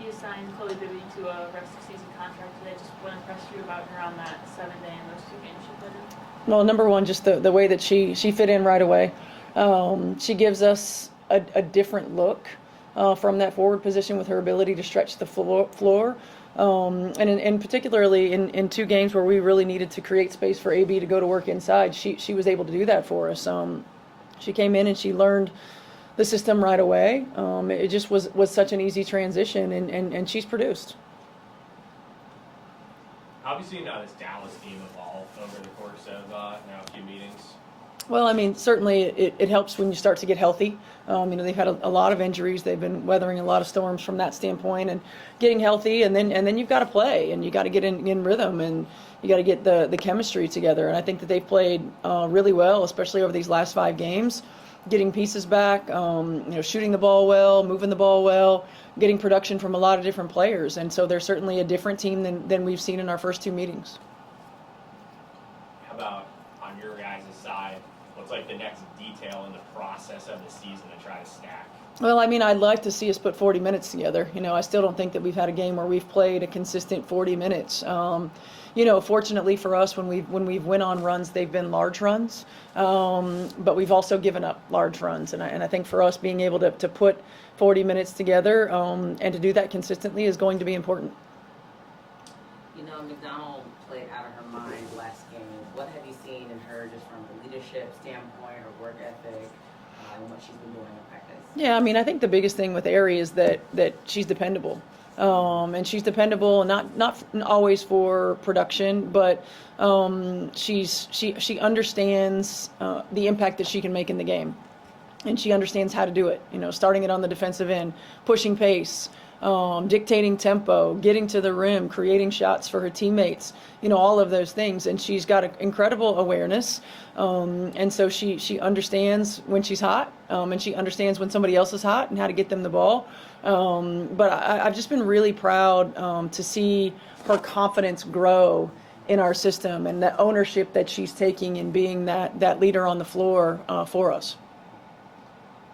You signed Chloe Bibby to a rest of season contract today. Just what impressed you about her on that 7-day and those 2 games she played in? Well, number one, just the way that she fit in right away. She gives us a different look from that forward position with her ability to stretch the floor. And particularly in 2 games where we really needed to create space for AB to go to work inside, she was able to do that for us. She came in and she learned the system right away. It just was such an easy transition, and she's produced. How have you seen this Dallas team evolve over the course of now a few meetings? Well, I mean, certainly it helps when you start to get healthy. They've had a lot of injuries. They've been weathering a lot of storms from that standpoint, and getting healthy, and then you've got to play, and you got to get in rhythm, and you got to get the chemistry together. And I think that they've played really well, especially over these last 5 games, getting pieces back, shooting the ball well, moving the ball well, getting production from a lot of different players. And so they're certainly a different team than we've seen in our first 2 meetings. How about on your guys' side? What's like the next detail in the process of the season to try to stack? Well, I mean, I'd like to see us put 40 minutes together. I still don't think that we've had a game where we've played a consistent 40 minutes. Fortunately for us, when we've went on runs, they've been large runs, but we've also given up large runs. And I think for us, being able to put 40 minutes together and to do that consistently is going to be important. McDonald played out of her mind last game. What have you seen in her just from a leadership standpoint, her work ethic, and what she's been doing in practice? Yeah, I mean, I think the biggest thing with Aari is that she's dependable. And she's dependable, not always for production, but she understands the impact that she can make in the game. And she understands how to do it, starting it on the defensive end, pushing pace, dictating tempo, getting to the rim, creating shots for her teammates, all of those things. And she's got an incredible awareness. And so she understands when she's hot, and she understands when somebody else is hot and how to get them the ball. But I've just been really proud to see her confidence grow in our system, and the ownership that she's taking in being that leader on the floor for us.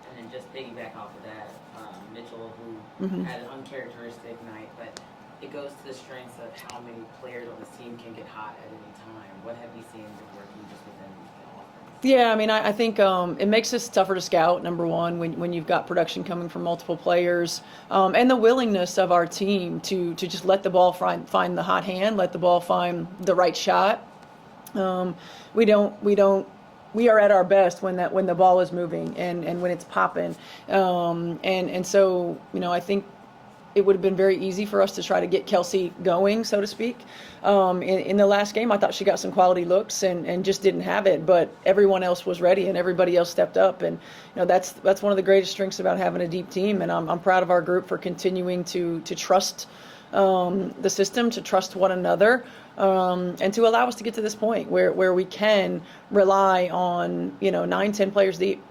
And then just piggyback off of that, Mitchell, who had an uncharacteristic night, but it goes to the strengths of how many players on this team can get hot at any time. What have you seen working just within the offense? Yeah, I mean, I think it makes us tougher to scout, number one, when you've got production coming from multiple players, and the willingness of our team to just let the ball find the hot hand, let the ball find the right shot. We are at our best when the ball is moving and when it's popping, and so I think it would have been very easy for us to try to get Kelsey going, so to speak. In the last game, I thought she got some quality looks and just didn't have it, but everyone else was ready and everybody else stepped up, and that's one of the greatest strengths about having a deep team, and I'm proud of our group for continuing to trust the system, to trust one another, and to allow us to get to this point where we can rely on 9-10 players deep.